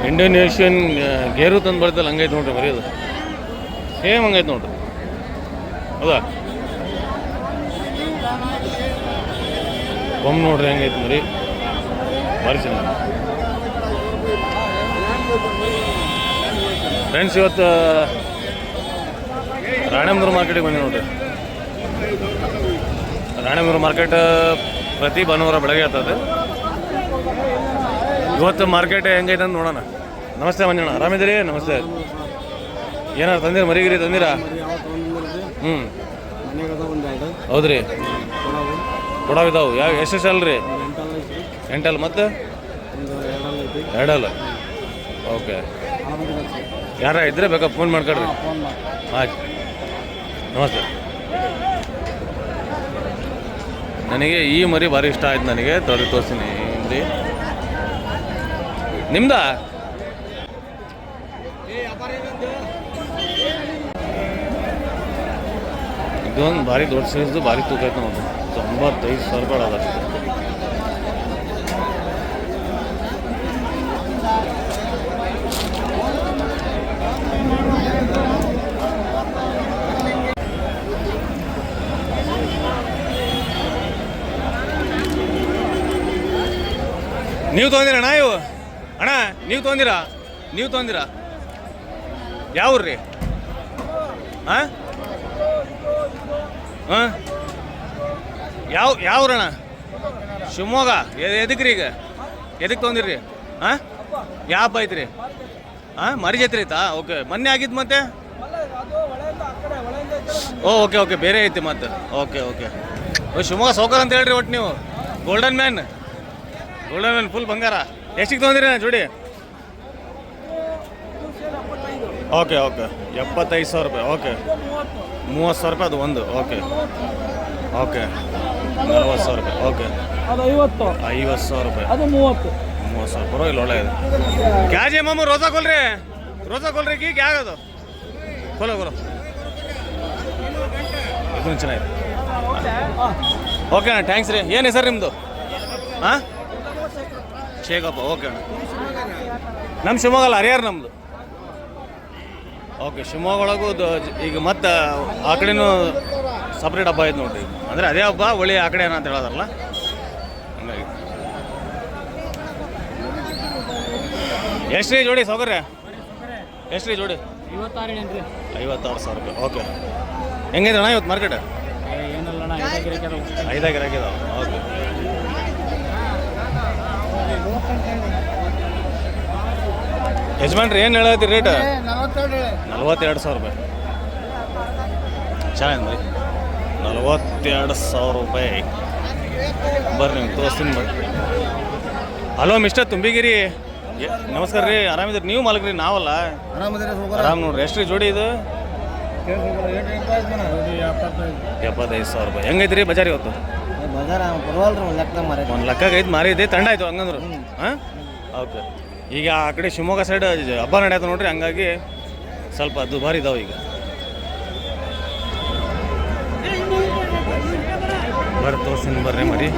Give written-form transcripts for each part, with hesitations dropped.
Indonesian ಗೇರು ತಂದು ಬರ್ತಲ್ಲ ಹಂಗೈತೆ ನೋಡ್ರಿ ಬರೀ ಅದು ಸೇಮ್ ಹಂಗೈತೆ ನೋಡ್ರಿ ಹೌದಾ ಕೊಮ್ಮೆ ನೋಡ್ರಿ ಹೆಂಗೈತೆ ಮರಿ ಭಾರಿ ಚೆನ್ನಾಗಿ ಫ್ರೆಂಡ್ಸ್ ಇವತ್ತು ರಾಣೇಂದ್ರ ಮಾರ್ಕೆಟಿಗೆ ಬಂದೆ ನೋಡ್ರಿ ರಾಣೇಂದ್ರ ಮಾರ್ಕೆಟ್ ಪ್ರತಿ ಭಾನುವಾರ ಬೆಳಗ್ಗೆ ಆಗ್ತದೆ ಇವತ್ತು ಮಾರ್ಕೆಟ್ ಹೆಂಗೈತೆ ಅಂತ ನೋಡೋಣ ನಮಸ್ತೆ ಮಂಜಣ್ಣ ಆರಾಮಿದ್ದೀರಿ ನಮಸ್ತೆ ಏನಾರು ತಂದಿರ ಮರಿಗಿರಿ ತಂದಿರಾ ಹ್ಞೂ ಹೌದ್ರಿ ಕೊಡವಿದಾವು ಯಾವ ಎಷ್ಟು ಅಲ್ರಿ ಎಂಟಲ್ಲ ಮತ್ತು ಎರಡಲ್ಲ ಓಕೆ ಯಾರ ಇದ್ರೆ ಬೇಕಾ ಫೋನ್ ಮಾಡ್ಕೊಳ್ರಿ ಆಯ್ತು ನಮಸ್ತೆ ನನಗೆ ಈ ಮರಿ ಭಾರಿ ಇಷ್ಟ ಆಯ್ತು ನನಗೆ ತೋರಿಸ್ತೀನಿ ಹಿಂದಿ ನಿಮ್ದ ಇದೊಂದು ಭಾರಿ ದೊಡ್ಡ ಸೈಜ್ದು ಭಾರಿ ತೂಕ ಐತೆ ನೋಡಿ 95,000 ರೂಪಾಯಿ ಅದ ನೀವು ತೊಗೊಂದಿರ ಅಣ್ಣ ಇವು ಅಣ್ಣ ನೀವು ತೊಗೊಂದಿರಾ ಯಾವ ಊರ್ರಿ ಹಾಂ ಹಾಂ ಯಾವ ಊರಣ್ಣ ಶಿವಮೊಗ್ಗ ಎದಕ್ಕೆ ರೀ ಈಗ ಎದಕ್ಕೆ ತೊಗೊಂದಿರಿ ಹಾಂ ಯಾವ ಹಬ್ಬ ಐತ್ರಿ ಹಾಂ ಮರಿ ಜಾತ್ರೆ ಐತಾ ಓಕೆ ಮೊನ್ನೆ ಆಗಿದ್ದು ಮತ್ತೆ ಓಕೆ ಓಕೆ ಬೇರೆ ಐತಿ ಮತ್ತೆ ಓಕೆ ಓಕೆ ಶಿವಮೊಗ್ಗ ಸೌಕರ್ ಅಂತ ಹೇಳ್ರಿ ಒಟ್ಟು ನೀವು ಗೋಲ್ಡನ್ ಮ್ಯಾನ್ ಫುಲ್ ಬಂಗಾರ ಎಷ್ಟಿಗೆ ತೊಗೊಂದಿರಿ ಜೋಡಿ ಓಕೆ ಓಕೆ 75,000 ರೂಪಾಯಿ ಓಕೆ 30,000 ರೂಪಾಯಿ ಅದು ಒಂದು ಓಕೆ ಓಕೆ 40,000 ರೂಪಾಯಿ ಓಕೆ 50,000 ರೂಪಾಯಿ ಅದು 30,000 ಪರವಾಗಿಲ್ಲ ಒಳ್ಳೆ ಇದೆ ಕ್ಯಾ ಜೆ ಮಾಮು ರೋಜಾ ಕೊಲ್ರಿ ಕಿ ಕ್ಯಾ ಆಗೋದು ಕೊಲೋ ಇದನ್ನು ಚೆನ್ನಾಗಿದೆ ಓಕೆ ಅಣ್ಣ ಥ್ಯಾಂಕ್ಸ್ ರೀ ಏನು ಹೆಸರು ನಿಮ್ಮದು ಹಾಂ ಶೇಖಪ್ಪ ಓಕೆ ಅಣ್ಣ ನಮ್ಮ ಶಿವಮೊಗ್ಗ ಅಲ್ಲ ಹರಿಯಾರ ನಮ್ಮದು ಓಕೆ ಶಿವಮೊಗ್ಗ ಒಳಗೂ ಈಗ ಮತ್ತೆ ಆ ಕಡೆನೂ ಸಪ್ರೇಟ್ ಹಬ್ಬ ಐತೆ ನೋಡ್ರಿ ಅಂದರೆ ಅದೇ ಹಬ್ಬ ಒಳ್ಳೆ ಆ ಕಡೆ ಏನಂತ ಹೇಳೋದಲ್ಲ ಹಂಗಾಗಿ ಎಷ್ಟು ರೀ ಜೋಡಿ ಸೌಕರ್ಯ ಎಷ್ಟು ರೀ ಜೋಡಿ 56,000 ರೂಪಾಯಿ ಓಕೆ ಹೆಂಗಿದೆ ಅಣ್ಣ ಇವತ್ತು ಮಾರ್ಕೆಟ್ ಐದಾಗಿರ ಆಗಿದಾವೆ ಓಕೆ ಯಜಮಾನ್ರಿ ಏನು ಹೇಳತ್ತೀರಿ ರೇಟ್ 42,000 ರೂಪಾಯಿ ಚೆನ್ನಾಗಿ ರೀ 42,000 ರೂಪಾಯಿ ಬರ್ರಿ ನಿಮ್ಗೆ ತೋರಿಸ್ತೀನಿ ಬರ್ರಿ ಹಲೋ ಮಿಸ್ಟರ್ ತುಂಬಿಗಿರಿ ನಮಸ್ಕಾರ ರೀ ಆರಾಮಿದ್ರಿ ನೀವು ಮಾಲಕ್ರಿ ನಾವಲ್ಲ ಆರಾಮ್ ನೋಡ್ರಿ ಎಷ್ಟು ರೀ ಜೋಡಿ ಇದು 75,000 ರೂಪಾಯಿ ಹೆಂಗೈತೆ ರೀ ಬಜಾರ್ ಇವತ್ತು ಒಂದು ಲೆಕ್ಕಕ್ಕೆ ಐದು ಮಾರಿದೆ ತಂಡ ಆಯ್ತು ಹಂಗಂದ್ರು ಹಾಂ ಓಕೆ ಈಗ ಆ ಕಡೆ ಶಿವಮೊಗ್ಗ ಸೈಡ್ ಹಬ್ಬ ನಡೆಯೋದು ನೋಡ್ರಿ ಹಂಗಾಗಿ ಸ್ವಲ್ಪ ದುಬಾರಿ ಇದಾವೆ ಈಗ ಬರ್ರಿ ತೋರಿಸ್ತೀನಿ ಬರ್ರಿ ಮರಿ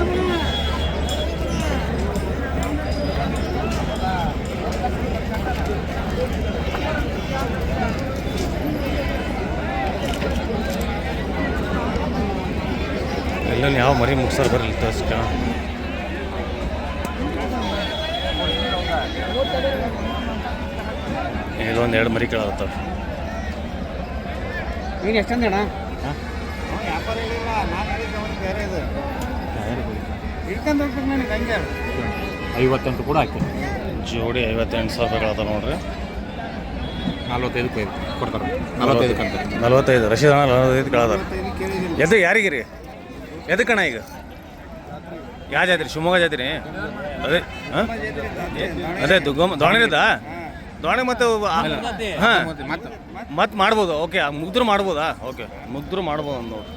ಎಲ್ಲ ಯಾವ ಮರಿ ಮುಗ್ಸಾರ ಬರಲಿ ತೋರಿಸ್ಕ ಇದೊಂದು 2 ಮರಿ ಕೇಳತ್ತವ ಈಗ ಎಷ್ಟಂದ ಅಣ್ಣ ವ್ಯಾಪಾರ ಇಲ್ಲ ಬೇರೆ ಇದು 58 ಕೂಡ ಹಾಕಿ ಜೋಡಿ 58,000 ರೂಪಾಯಿ ಕೇಳತ್ತ ನೋಡ್ರಿ 45 ಕೊಡ್ತಾರೆ 45 ಅಂತಾರೆ 45 ರಶೀದ್ ಅಣ್ಣ 45 ಕೇಳತ್ತಾರ ಎದು ಯಾರಿಗೆ ರೀ ಎದಕ್ಕಣ್ಣ ಈಗ ಯಾವ ಜಾತ್ರೆ ಶಿವಮೊಗ್ಗ ಜಾತ್ರೆ ಅದೇ ಹಾಂ ಅದೇ ದಾವಣಗೆರೆದ ದಾವಣಗೆರೆ ಮತ್ತು ಹಾಂ ಮತ್ತೆ ಮಾಡ್ಬೋದು ಓಕೆ ಮುಗ್ದ್ರು ಮಾಡ್ಬೋದಾ ಓಕೆ ಮುಗ್ದ್ರು ಮಾಡ್ಬೋದು ಅಂತ ನೋಡಿ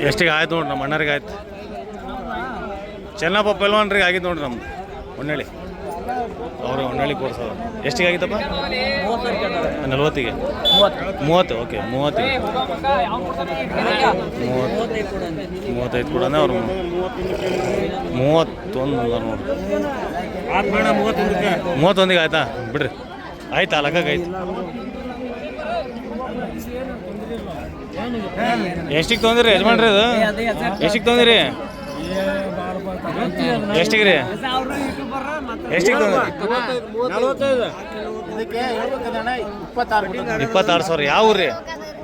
ಎಷ್ಟಿಗೆ ಆಯ್ತು ನೋಡ್ರಿ ನಮ್ಮ ಅಣ್ಣರಿಗೆ ಆಯ್ತು ಚೆನ್ನಪ್ಪ ಪೆಲ್ವಾನ್ರಿಗೆ ಆಗಿದ್ದು ನೋಡ್ರಿ ನಮ್ದು ಹೊನ್ನಳ್ಳಿ ಅವರು ಹೊನ್ನಳ್ಳಿ ಕೊಡ್ಸೋದು. ಎಷ್ಟಿಗೆ ಆಗಿತ್ತಪ್ಪ? 40ಗೆ 30. ಓಕೆ 30ಗೆ 35 ಕೂಡ ಅವ್ರು 31 ನೋಡಿ. 31ಗೆ ಆಯ್ತಾ ಬಿಡ್ರಿ, ಆಯ್ತಾ ಲೆಕ್ಕಕ್ಕೆ ಆಯ್ತು. ಎಷ್ಟಿಗೆ ತೊಗೊಂದಿರಿ ಯಜಮಾನ್ರಿ? ಅದು ಎಷ್ಟಿಗೆ ತೊಗೊಂದಿರಿ? ಎಷ್ಟಿಗೆ ರೀ? ಎಷ್ಟಿಗೆ ತೊಗೊಂಡ್ರಿ? 26,000. ಯಾವ ಊರು ರೀ?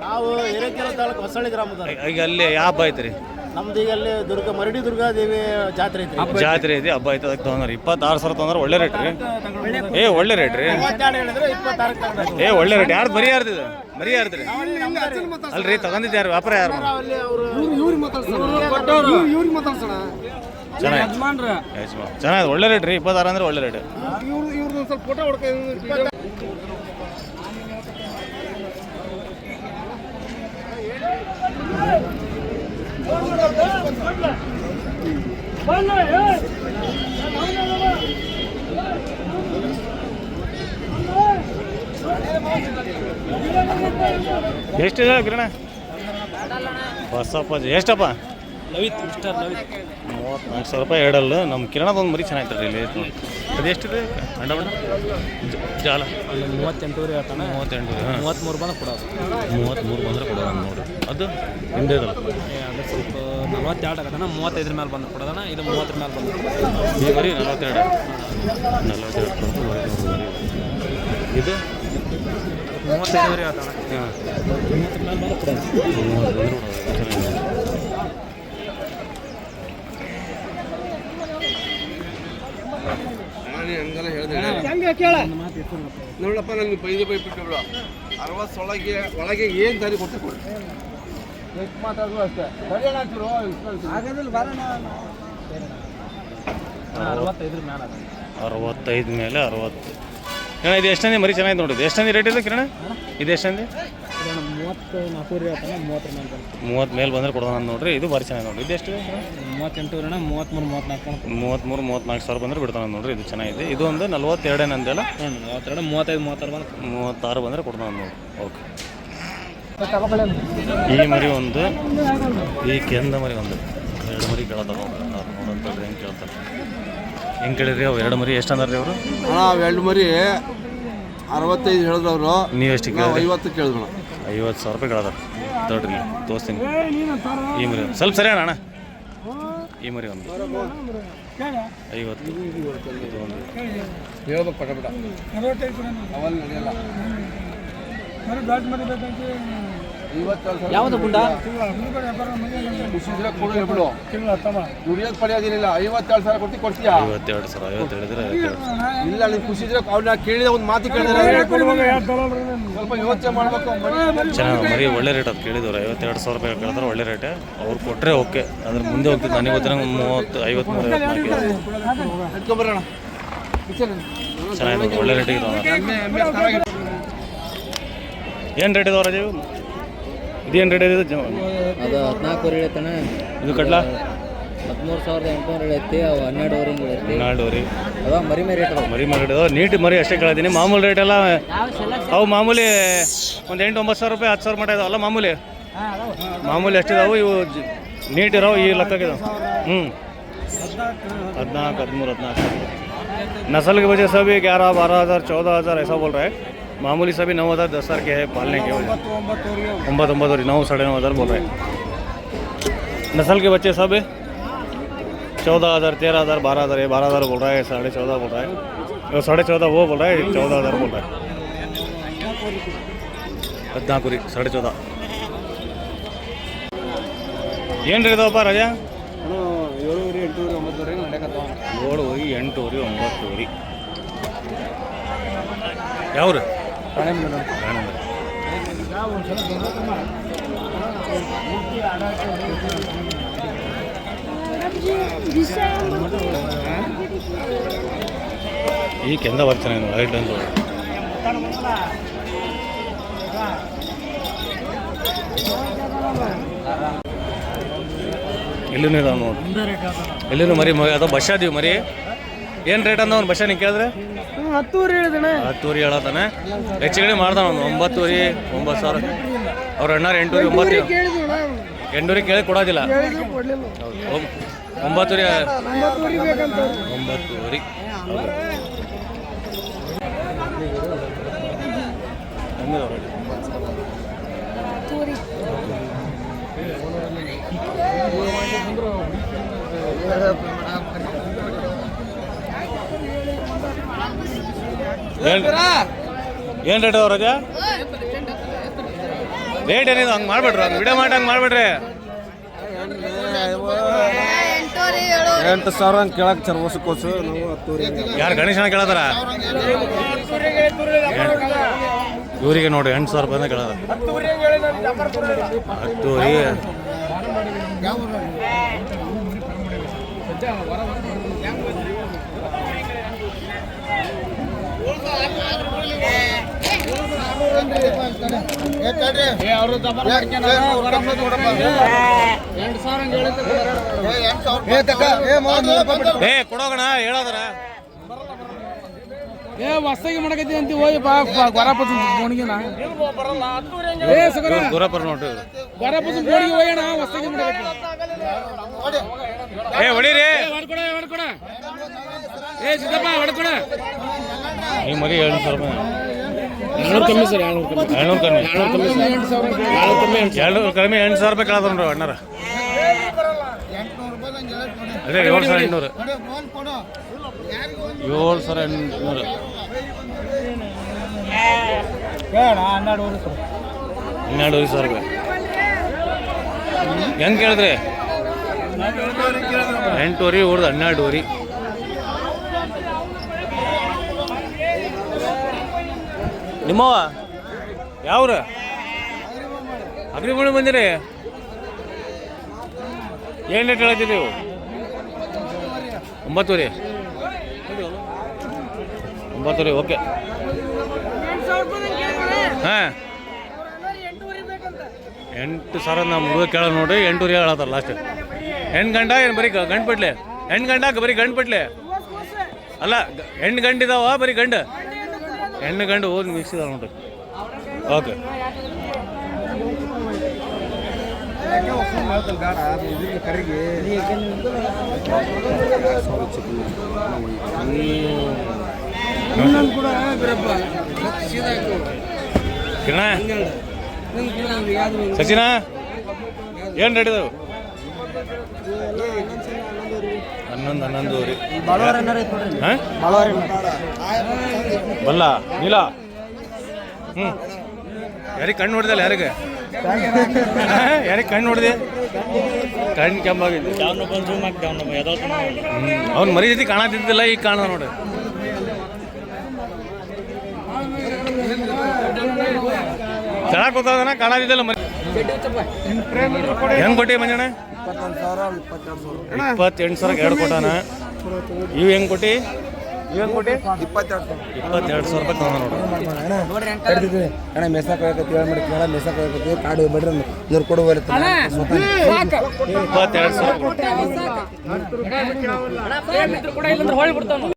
ನಾವು ಹಿರೇಕೆರೆ ತಾಲೂಕು ಹೊಸಳ್ಳಿ ಗ್ರಾಮದ. ಈಗ ಅಲ್ಲಿ ಯಾವ ಹಬ್ಬ ಐತ್ರಿ? ನಮ್ದು ಈಗ ಅಲ್ಲಿ ಮರಡಿ ದುರ್ಗಾದೇವಿ ಜಾತ್ರೆ ಐತಿ. ಜಾತ್ರೆ ಐತಿ, ಹಬ್ಬ ಐತೆ, ಅದಕ್ಕೆ ತೊಗೊಂಡ್ರಿ. 26,000 ತೊಗೊಂಡ್ರೆ ಒಳ್ಳೆ ರೇಟ್ ರೀ. ಒಳ್ಳೆ ರೇಟ್ ರೀ. 32 ಹೇಳಿದ್ರೆ 26 ಒಳ್ಳೆ ರೇಟ್. ಯಾರ್ದು ಮರಿ ಯಾರ್ದಿದೆ? ಮರಿ ಯಾರ್ದ್ರಿ? ಅಲ್ರಿ ತಗೊಂಡಿದ್ದು ಯಾರು? ವ್ಯಾಪಾರ ಯಾರು? ಚೆನ್ನಾಗಿ ಒಳ್ಳೆ ರೇಟ್ ರೀ. 26 ಅಂದ್ರೆ ಒಳ್ಳೆ ರೇಟ್. ಸ್ವಲ್ಪ ಫೋಟೋ ಹೊಡ್ಕೊ. ಎಷ್ಟಿದೆ ಕಿರಣ? ಬಸಪ್ಪ ಎಷ್ಟಪ್ಪ? 34,000 ರೂಪಾಯಿ ಎರಡಲ್ಲ. ನಮ್ಮ ಕಿರಣದೊಂದು ಮರಿ ಚೆನ್ನಾಗಿತ್ತು ಇಲ್ಲಿ. ಅದು ಎಷ್ಟಿದೆ ಅಂಡ ಬಣ್ಣ ಜಾಲ? 38 ಹೇಳ್ತಾನೆ. 33 ಬಂದು ಕೊಡೋದು. 33 ಬಂದರೆ ಕೊಡೋಣ ನೋಡಿ. ಅದು ಹಿಂದೆ ಇದಲ್ಲ, ಅದು ಸ್ವಲ್ಪ 42 ಆಗತ್ತಾನ. 35 ಮೇಲೆ ಬಂದು ಕೊಡೋದಣ್ಣ. ಇದು 30 ಮೇಲೆ ಬಂದು ಈ ಮರಿ 42 ಇದು 35 ಹೇಳ್ತಾನೆ. ಹಾಂ 30 ಮೇಲೆ ಬಂದು ಕೊಡೋದು. 30 ಬಂದರೆ ಕೊಡೋದು. ಹಂಗೆಲ್ಲ ಹೇಳಿದೆ ನೋಡಪ್ಪ. ನನಗೆ ಬೈದು ಬೈಬಿಟ್ಟು 60 ಒಳಗೆ ಏನು ದಾರಿ ಕೊಟ್ಟು ಕೊಡಿ. ಎಷ್ಟು ಮಾತಾಡೋದು ಅಷ್ಟೇ. ಆಗೋದಿಲ್ಲ ಬರೋಣ. 65 ಮೇಲೆ 65 ಮೇಲೆ 60. ಕಿರಣ ಇದು ಎಷ್ಟಂದಿ ಮರಿ ಚೆನ್ನಾಗಿ ನೋಡಿದ್ದು? ಎಷ್ಟಂದಿ ರೇಟ್ ಇದೆ ಕಿರಣ? ಇದು ಎಷ್ಟಂದಿ? 34 ಹೇಳ್ತಾನೆ. 30 ಮೇಲೆ ಬಂದು 30 ಮೇಲೆ ಬಂದರೆ ಕೊಡೋಣ ನೋಡ್ರಿ. ಇದು ಭಾರಿ ಚೆನ್ನಾಗಿ ನೋಡ್ರಿ. ಇದು ಎಷ್ಟಿದೆ? 38 ಅಣ್ಣ. 33 34 ಸಾವಿರ ಬಂದರೆ ಬಿಡ್ತಾನೆ ನೋಡ್ರಿ. ಇದು ಚೆನ್ನಾಗಿದೆ. ಇದು ಒಂದು 42 ಅಂದೆಲ್ಲ. 42 35 36 ಬಂದು 36 ಬಂದರೆ ಕೊಡ್ತಾನೆ ನೋಡಿ. ಓಕೆ. ಈ ಮರಿ ಒಂದು, ಈ ಕೆಂದ ಮರಿ ಒಂದು, 2 ಮರಿ ಕೇಳ್ತಾರೆ ನೋಡ್ರಿ. ನೋಡಂತಂದ್ರೆ ಹೆಂಗೆ ಕೇಳ್ತಾರೆ, ಹೆಂಗೆ ಕೇಳಿದ್ರಿ? ಅವು 2 ಮರಿ ಎಷ್ಟು ಅಂದಾರ್ರಿ ಅವರು? ಅಣ್ಣ 2 ಮರಿ 65 ಹೇಳಿದ್ರು ಅವರು. ನೀವು ಎಷ್ಟು ಕೇಳಿದ್ರಿ? 50 ಕೇಳಿದ್ರು. 50,000 ರೂಪಾಯಿ ಕೇಳದಾರೆ. ತೋಡ್ರಿ ತೋರಿಸ್ತೀನಿ. ಈ ಮರಿ ಸ್ವಲ್ಪ ಸರಿ ಅಣ್ಣ. ಈ ಮರಿ ಒಂದು 50. ಇದು ಒಂದು ಹೇಳ್ಬೇಕು ಪಟ ಅವಲ್ಲಿ ನಡೆಯಲ್ಲ. ಯಾವುದು ಗುಂಡ? ಖುಷಿದ್ರೆ ಕೊಡು ಬಿಡು. ದುಡಿಯೋದು ಪಡೆಯೋದಿಲ್ಲ. 52,000 ಕೊಟ್ಟು ಕೊಡ್ತೀಯಾ? 52,000. 50 ಹೇಳಿದ್ರೆ ಇಲ್ಲ. ನೀನು ಖುಷಿದ್ರೆ ಅವ್ನ ಕೇಳಿದ ಒಂದು ಮಾತು ಕೇಳಿದ್ರೆ ಸ್ವಲ್ಪ ಯೋಚನೆ ಮಾಡ್ಬೇಕು. ಚೆನ್ನಾಗಿ ಮರಿ ಒಳ್ಳೆ ರೇಟ್ ಅದು ಕೇಳಿದವ್ರು. 52,000 ರೂಪಾಯಿ ಕೇಳಿದ್ರೆ ಒಳ್ಳೆ ರೇಟೇ. ಅವ್ರು ಕೊಟ್ಟರೆ ಓಕೆ. ಅದ್ರ ಮುಂದೆ ಹೋಗ್ತಿದ್ದು ನನಗೆ ಗೊತ್ತಿರೋ 30, 53, 54 ಇಟ್ಕೊಂಬರೋಣ. ಚೆನ್ನಾಗಿ ಒಳ್ಳೆ ರೇಟಿಗೆ ಇದಾವೆ. ಏನು ರೇಟ್ ಇದಾವೆ ರಾಜೀವ್? ಇದೇನು ರೇಟ್ ಇದೆ? ಅದು 14 ಹೇಳ್ತಾನೆ. ಇದು ಕಡ್ಲ 13,800 ಹೇಳೈತಿ. ಅವು 12 ಹಿಂಗೆ ಹೇಳೈತಿ. 12 ಅದ ಮರಿ ಮೇಲೆ ರೇಟ್ ಅದಾವ. ಮರಿ ರೇಟ್ ಇದಾವೆ. ನೀಟ್ ಮರಿ ಅಷ್ಟೇ ಕೇಳಿದ್ದೀನಿ. ಮಾಮೂಲಿ ರೇಟ್ ಎಲ್ಲ ಅವು ಮಾಮೂಲಿ ಒಂದು 8-9 ಸಾವಿರ ರೂಪಾಯಿ 10,000 ಮಟ್ಟ ಇದಾವಲ್ಲ ಮಾಮೂಲಿ. ಮಾಮೂಲಿ ಎಷ್ಟಿದಾವೆ ಇವು? ನೀಟ್ ಇರೋವು ಈ ಲೆಕ್ಕಕ್ಕಿದಾವೆ. 14, 13, 14. नस्ल की वजह से भी 11, 12,000, 14,000 ऐसा बोल रहा है. मामूली सभी 9,000, 10,000 के है पालने की वजह. 9, 9, 9,500 बोल रहे हैं. नस्ल के बच्चे सब 14,000, 13,000, 12,000. ये 12,000 बोल रहा है, 14.5 बोल रहा है. वो 14.5 वो बोल रहा है, 14,000 बोल रहा है. 14 ಕುರಿ 14.5. ಏನು ರೇಟ್ ಇದಾವಪ್ಪ ರಾಜಾ? 7, 8, 9 ನಡೆಯಕತ್ತಾವ. 7, 8, 9. ಯಾವ್ರು? ಈ ಕೆಂದ ಬರ್ತಾನೆ ಲೈಟ್ ಅಂತ ಇಲ್ಲೂ ಇದಾವೆ ನೋಡಿ. ಇಲ್ಲೂ ಮರಿ ಅಥವಾ ಬಸ್ಸಾದೀವಿ ಮರಿ. ಏನು ರೇಟ್ ಅಂದವನು ಬಸ್ಸಾ ನೀವು ಕೇಳಿದ್ರೆ? 10 ಹೇಳಿದಣ್ಣ. 10 ಹೇಳತ್ತಾನೆ. ಹೆಚ್ಚು ಕಡಿಮೆ ಮಾಡ್ತಾನ ಒಂದು 9 9,000. ಅವ್ರ ಅಣ್ಣಾರ 8 9 8 ಕೇಳಿ ಕೊಡೋದಿಲ್ಲ. ಹೌದು 9 ಬೇಕಂತ 9 ಏನು ರೇಟ್ ಅದ ರಜಾ? ರೇಟ್ ಏನಿದೆ ಹಂಗೆ ಮಾಡ್ಬಿಡ್ರಿ, ಹಂಗೆ ವಿಡಿಯೋ ಮಾಡಿ ಹಂಗೆ ಮಾಡ್ಬಿಡ್ರಿ. 8,000 ಹಂಗೆ ಕೇಳಕ್ಕೆ ಚರ್ವಸಕ್ಕೋಸು ನಾವು 10 ಯಾರು ಗಣೇಶನ ಕೇಳತ್ತಾರ? ಇವರಿಗೆ ನೋಡಿ 8,000 ರೂಪಾಯಿ ಕೇಳದ. 10 ಕೊಡೋಗಣ ಹೇಳೋದ್ರ ಹೊಸ್ತಾಗಿ ಮಾಡಕತ್ತಿ ಅಂತ ಹೋಗಿ ಗೊರಪದ ಬೋಣಿಗೆನ ಗುರಪ್ಪರ್ ನೋಡ್ರಿ. ಗೊರಪದ ಬೋಣಿಗೆ ಹೋಗೋಣ ಹೊಸ್ತಾಗಿ ಮಾಡಕತ್ತಿ. ಹೊಡೀರಿ ಹೊಡ್ಕೊಡ ಸಿದ್ದಪ್ಪ ಹೊಡ್ಕೊಡ. ಈ ಮರಿ 700 ರೂಪಾಯಿ. 700 ಕಮ್ಮಿ ಸರ್, 700 ಕಮ್ಮಿ. 700 ಕಮ್ಮಿ. 700 ಕಮ್ಮಿ 8,000 ರೂಪಾಯಿ ಕೇಳದ್ರ ನೋಡ್ರಿ ಅಣ್ಣಾರ. ಅದೇ 7,800. 7,800. 12,000 ರೂಪಾಯಿ. ಹೆಂಗೆ ಕೇಳಿದ್ರಿ? 8,000 ಹೊಡೆದು 12,000. ನಿಮ್ಮವ ಯಾವ್ರ ಅಗ್ರಿಮೂಳಿ ಬಂದಿರಿ? ಏನು ರೇಟ್ ಹೇಳ್ತಿದ್ದೀವಿ? 9,000. 9,000 ಓಕೆ. ಹಾಂ 8,000 ನಮ್ಮ ಹುಡುಗ ಕೇಳ ನೋಡ್ರಿ. 8,000 ಹೇಳತ್ತಾರ ಲಾಸ್ಟ್. 8 ಗಂಟ ಏನು ಬರೀ ಗಂಡ್ಪಟ್ಲೆ? 8 ಗಂಟಾಕ ಬರೀ ಗಂಡ್ಪಟ್ಲೆ ಅಲ್ಲ, 8 ಗಂಟಿದಾವ ಬರೀ ಗಂಡು. 8 ಗಂಡು ಹೋಗಿ ಮಿಕ್ಸ್ ಇದಾವೆ ನೋಡ್ರಿ. ಓಕೆ ಕಿರಣ ಸಚಿನ ಏನು ರೇಟ್ ಇದಾವೆ? 11,000 ಹಾಂ ಬಲ್ಲ ನೀಲ. ಯಾರಿಗೆ ಕಣ್ಣು ಹೊಡೆದಲ್ಲ? ಯಾರಿಗೆ ಕಣ್ಣು ಹೊಡೆದೆ? ಕಣ್ಣು ಕೆಂಪಾಗಿದ್ದು. ಅವ್ನು ಮರಿ ಜೊತೆ ಕಾಣತಿದ್ದಿಲ್ಲ, ಈಗ ಕಾಣ ನೋಡಿ. ಚೆನ್ನಾಗಿ ಗೊತ್ತಾದನ ಕಾಣತಿದ್ದಿಲ್ಲ ಮರಿ. ಹೆಂಗೆ ಕೊಟ್ಟಿ ಮಂಜಣ್ಣ? 28,000 2 ಕೊಟ್ಟಾನ. ಇವು ಹೆಂಗೆ ಕೊಟ್ಟಿ? 22,000 ರೂಪಾಯಿ ತಗೊಂಡ ನೋಡ್ರಿ. ಅಣ್ಣ ಮೆಸಾಕ್ ಹೋಗಕತ್ತಿ ಕಾಡು ಬಡ್ರಿ ಇವ್ರು ಕೊಡುವ 22,000.